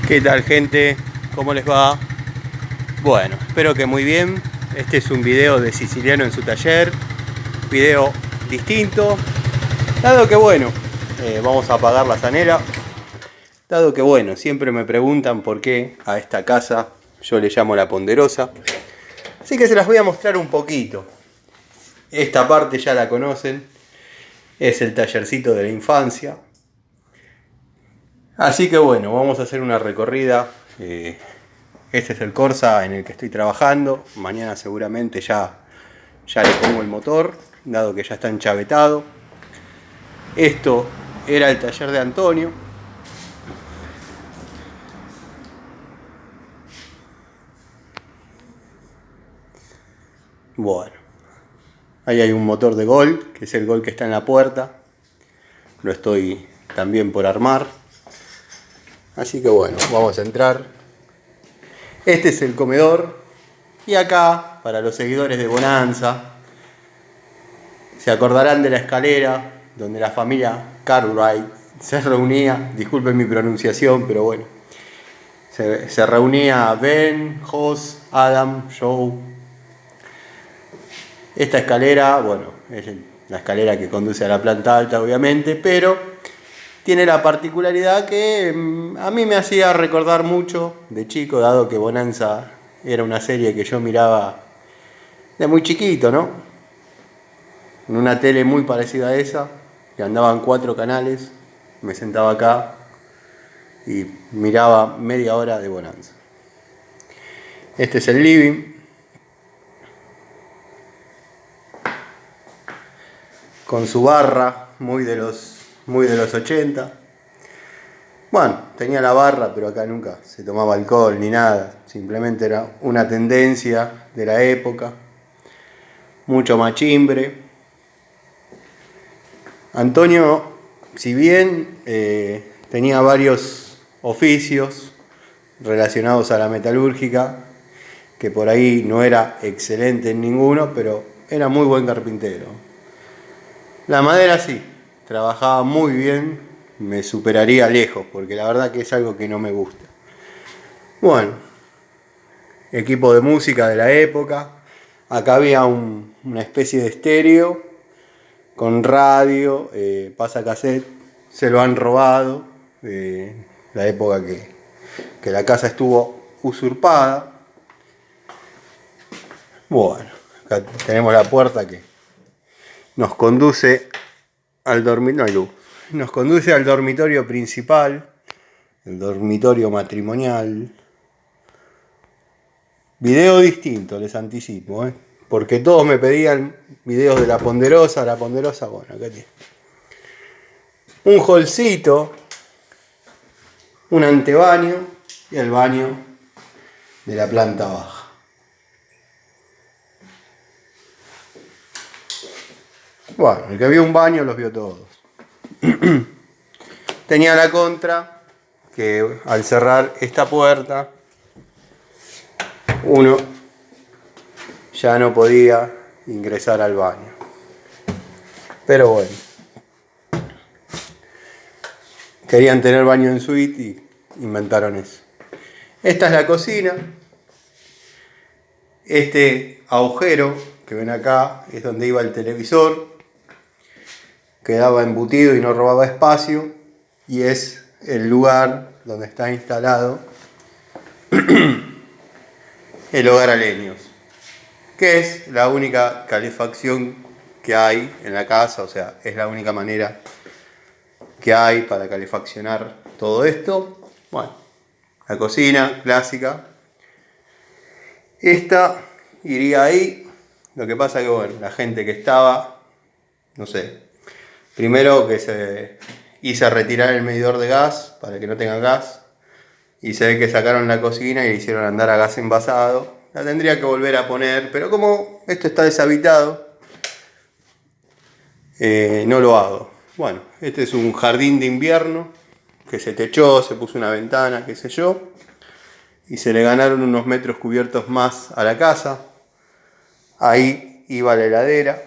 ¿Qué tal, gente? ¿Cómo les va? Bueno, espero que muy bien. Este es un video de Siciliano en su taller. Video distinto. Dado que bueno, vamos a apagar la zanela. Dado que bueno, siempre me preguntan por qué a esta casa yo le llamo La Ponderosa. Así que se las voy a mostrar un poquito. Esta parte ya la conocen. Es el tallercito de la infancia. Así que bueno, vamos a hacer una recorrida. Este es el Corsa en el que estoy trabajando. Mañana seguramente ya le pongo el motor, dado que ya está enchavetado. Esto era el taller de Antonio. Bueno, ahí hay un motor de Gol, que es el Gol que está en la puerta. Lo estoy también por armar. Así que bueno, vamos a entrar. Este es el comedor. Y acá, para los seguidores de Bonanza, se acordarán de la escalera donde la familia Cartwright se reunía. Disculpen mi pronunciación, pero bueno. Se reunía Ben, Hoss, Adam, Joe. Esta escalera, bueno, es la escalera que conduce a la planta alta, obviamente, pero tiene la particularidad que a mí me hacía recordar mucho de chico, dado que Bonanza era una serie que yo miraba de muy chiquito, ¿no? En una tele muy parecida a esa, que andaban 4 canales, me sentaba acá y miraba media hora de Bonanza. Este es el living. Con su barra, muy de los 80. Bueno, tenía la barra, pero acá nunca se tomaba alcohol ni nada. Simplemente era una tendencia de la época. Mucho machimbre. Antonio, si bien tenía varios oficios relacionados a la metalúrgica, que por ahí no era excelente en ninguno, pero era muy buen carpintero. La madera sí, trabajaba muy bien, me superaría lejos, porque la verdad que es algo que no me gusta. Bueno, equipo de música de la época. Acá había una especie de estéreo con radio, pasacassette. Se lo han robado, la época que la casa estuvo usurpada. Bueno, acá tenemos la puerta que nos conduce al dormitorio. No hay luz. Nos conduce al dormitorio principal, el dormitorio matrimonial. Video distinto, les anticipo, porque todos me pedían videos de La Ponderosa, bueno, acá tiene. Un holcito, un antebaño y el baño de la planta baja. Bueno, el que vio un baño los vio todos. Tenía la contra que al cerrar esta puerta uno ya no podía ingresar al baño. Pero bueno, querían tener baño en suite y inventaron eso. Esta es la cocina. Este agujero que ven acá es donde iba el televisor. Quedaba embutido y no robaba espacio. Y es el lugar donde está instalado el hogar a leños, que es la única calefacción que hay en la casa, o sea, es la única manera que hay para calefaccionar todo esto. Bueno, la cocina clásica. Esta iría ahí. Lo que pasa que, bueno, la gente que estaba, no sé, primero que se hizo retirar el medidor de gas para que no tenga gas. Y se ve que sacaron la cocina y le hicieron andar a gas envasado. La tendría que volver a poner, pero como esto está deshabitado, no lo hago. Bueno, este es un jardín de invierno que se techó, se puso una ventana, qué sé yo. Y se le ganaron unos metros cubiertos más a la casa. Ahí iba la heladera.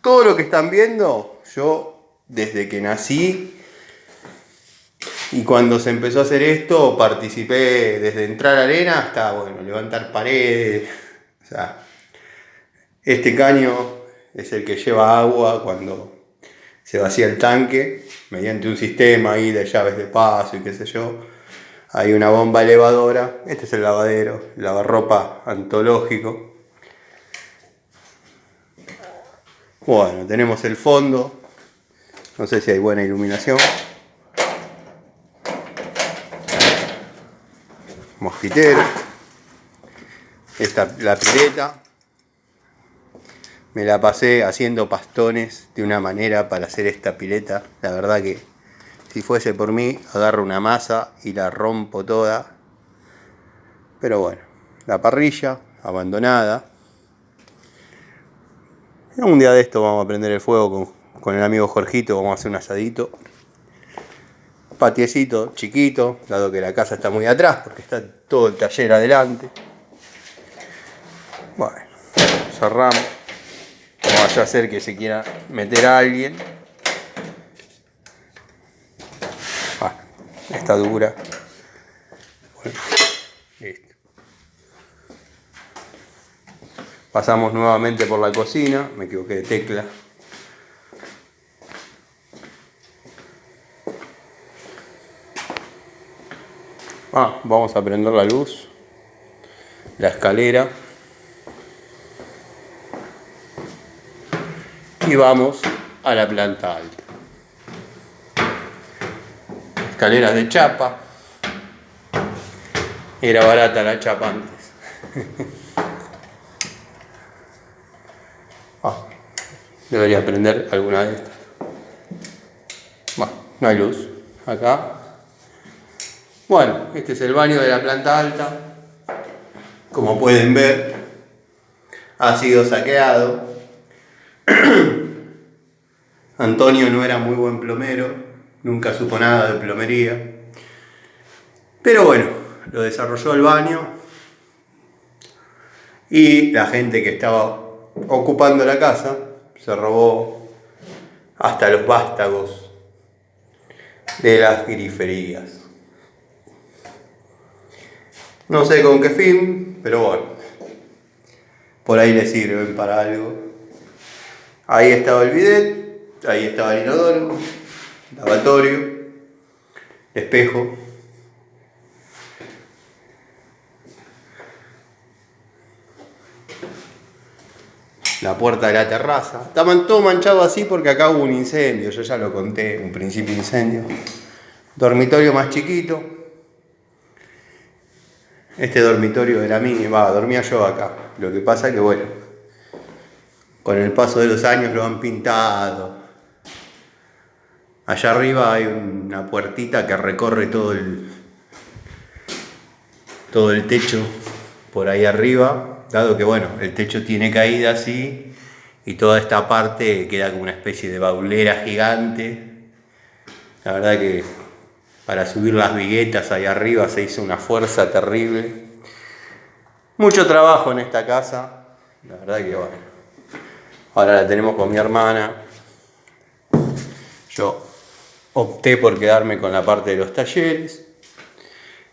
Todo lo que están viendo, yo desde que nací Y cuando se empezó a hacer esto, participé desde entrar a arena hasta, bueno, levantar paredes. O sea, este caño es el que lleva agua cuando se vacía el tanque, mediante un sistema ahí de llaves de paso y qué sé yo. Hay una bomba elevadora. Este es el lavadero, lavarropa antológico. Bueno, tenemos el fondo. No sé si hay buena iluminación. Mosquitero. Esta, la pileta. Me la pasé haciendo pastones de una manera para hacer esta pileta. La verdad que si fuese por mí, agarro una masa y la rompo toda. Pero bueno, la parrilla abandonada. Un día de esto vamos a prender el fuego con el amigo Jorgito, vamos a hacer un asadito. Patiecito chiquito, dado que la casa está muy atrás, porque está todo el taller adelante. Bueno, cerramos. No vaya a ser que se quiera meter a alguien. Bueno, está dura. Bueno, listo. Pasamos nuevamente por la cocina, me equivoqué de tecla. Vamos a prender la luz, la escalera y vamos a la planta alta. Escaleras de chapa. Era barata la chapa antes. Debería prender alguna de estas. Bueno, no hay luz acá. Bueno, este es el baño de la planta alta. Como pueden ver, ha sido saqueado. Antonio no era muy buen plomero, nunca supo nada de plomería. Pero bueno, lo desarrolló el baño y la gente que estaba ocupando la casa se robó hasta los vástagos de las griferías. No sé con qué fin, pero bueno, por ahí le sirven para algo. Ahí estaba el bidet, ahí estaba el inodoro, lavatorio, espejo. La puerta de la terraza. Estaban todo manchado así porque acá hubo un incendio, yo ya lo conté, un principio de incendio. Dormitorio más chiquito. Este dormitorio era mío, dormía yo acá. Lo que pasa que bueno, con el paso de los años lo han pintado. Allá arriba hay una puertita que recorre todo el techo por ahí arriba, dado que bueno, el techo tiene caída así y toda esta parte queda como una especie de baulera gigante. La verdad que para subir las viguetas ahí arriba se hizo una fuerza terrible. Mucho trabajo en esta casa, la verdad que bueno. Ahora la tenemos con mi hermana. Yo opté por quedarme con la parte de los talleres.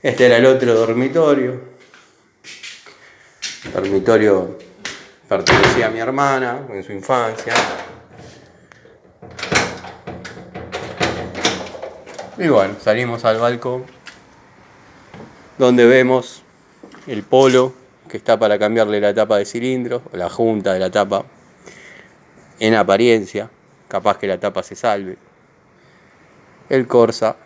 Este era el otro dormitorio. El dormitorio pertenecía a mi hermana en su infancia. Y bueno, salimos al balcón, donde vemos el polo que está para cambiarle la tapa de cilindro, o la junta de la tapa, en apariencia, capaz que la tapa se salve. El Corsa.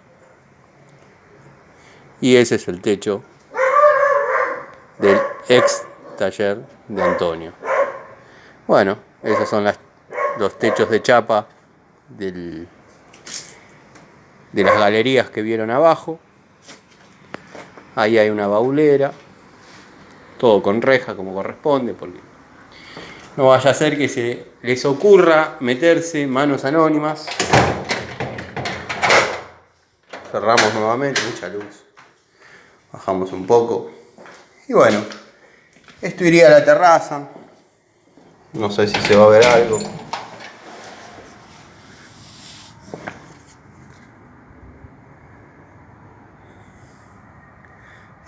Y ese es el techo del ex taller de Antonio. Bueno, esos son los techos de chapa de las galerías que vieron abajo. Ahí hay una baulera, todo con reja como corresponde, porque no vaya a ser que se les ocurra meterse manos anónimas. Cerramos nuevamente, mucha luz. Bajamos un poco. Y bueno, esto iría a la terraza. No sé si se va a ver algo.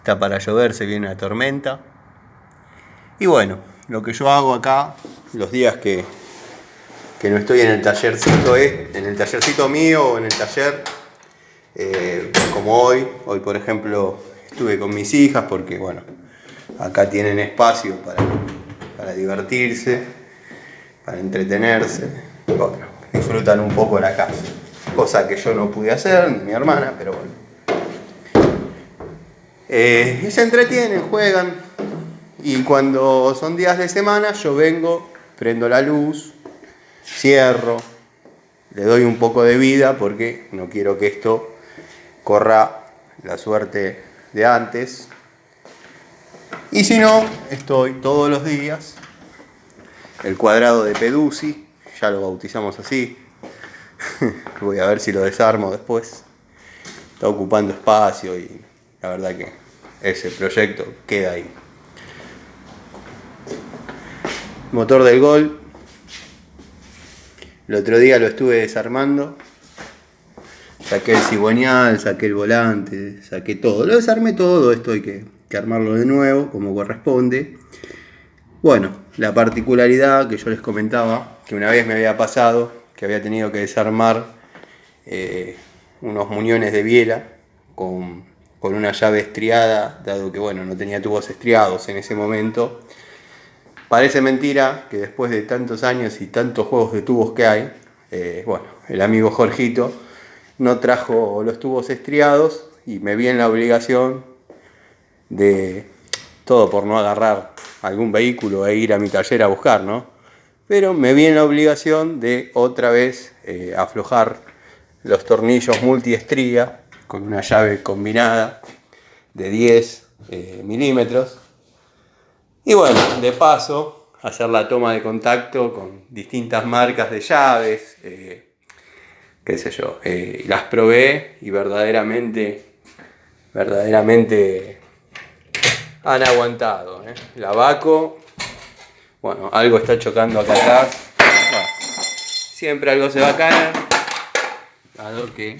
está para llover, se viene una tormenta. Y bueno, lo que yo hago acá, los días que no estoy en el tallercito, en el tallercito mío o en el taller, como hoy por ejemplo estuve con mis hijas porque bueno, acá tienen espacio para divertirse, para entretenerse, y bueno, disfrutan un poco la casa, cosa que yo no pude hacer, ni mi hermana, pero bueno. Y se entretienen, juegan, y cuando son días de semana yo vengo, prendo la luz, cierro, le doy un poco de vida porque no quiero que esto corra la suerte de antes. Y si no, estoy todos los días, el cuadrado de Peduzzi, ya lo bautizamos así, voy a ver si lo desarmo después, está ocupando espacio y la verdad que ese proyecto queda ahí. Motor del Gol, el otro día lo estuve desarmando, saqué el cigüeñal, saqué el volante, saqué todo, lo desarmé todo, esto hay que armarlo de nuevo como corresponde. Bueno, la particularidad que yo les comentaba, que una vez me había pasado, que había tenido que desarmar unos muñones de biela con una llave estriada, dado que bueno, no tenía tubos estriados en ese momento. Parece mentira que después de tantos años y tantos juegos de tubos que hay, bueno, el amigo Jorgito no trajo los tubos estriados y me vi en la obligación de, todo por no agarrar algún vehículo e ir a mi taller a buscar, ¿no? Pero me vi en la obligación de otra vez aflojar los tornillos multiestría con una llave combinada de 10 milímetros. Y bueno, de paso, hacer la toma de contacto con distintas marcas de llaves, qué sé yo, las probé y verdaderamente han aguantado. La Baco, bueno, algo está chocando acá atrás, bueno, siempre algo se va a caer, dado que...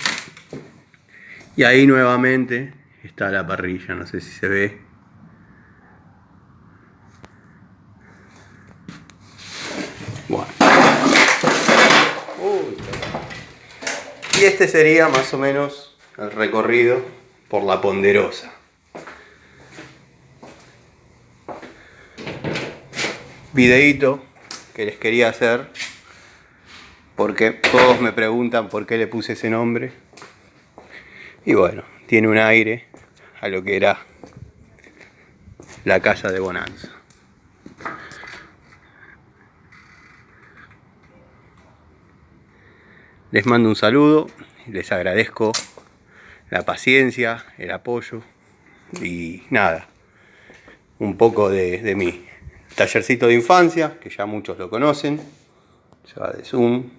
Y ahí nuevamente está la parrilla, no sé si se ve. Bueno. Y este sería más o menos el recorrido por la Ponderosa. Videíto que les quería hacer porque todos me preguntan por qué le puse ese nombre. Y bueno, tiene un aire a lo que era la casa de Bonanza. Les mando un saludo, les agradezco la paciencia, el apoyo y nada, un poco de mi tallercito de infancia, que ya muchos lo conocen, se va de Zoom,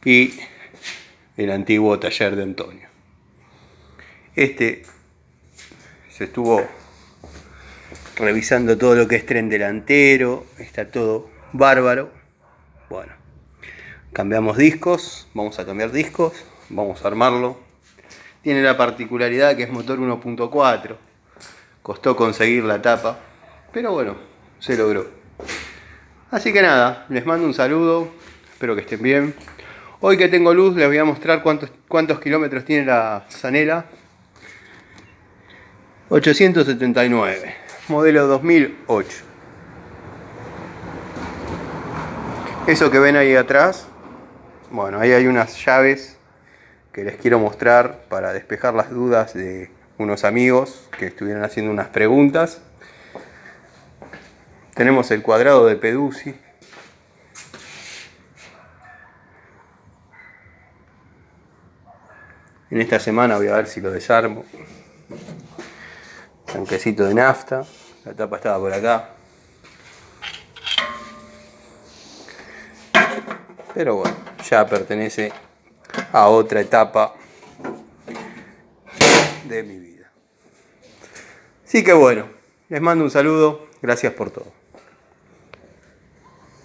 y el antiguo taller de Antonio. Se estuvo revisando todo lo que es tren delantero, está todo bárbaro. Bueno, cambiamos discos, vamos a cambiar discos, vamos a armarlo. Tiene la particularidad que es motor 1.4, costó conseguir la tapa, pero bueno, se logró. Así que nada, les mando un saludo, espero que estén bien. Hoy que tengo luz les voy a mostrar cuántos kilómetros tiene la Zanela. 879, modelo 2008. Eso que ven ahí atrás, bueno, ahí hay unas llaves que les quiero mostrar para despejar las dudas de unos amigos que estuvieron haciendo unas preguntas. Tenemos el cuadrado de Peduzzi. En esta semana voy a ver si lo desarmo. Tanquecito de nafta, la tapa estaba por acá. Pero bueno, ya pertenece a otra etapa de mi vida. Así que bueno, les mando un saludo, gracias por todo.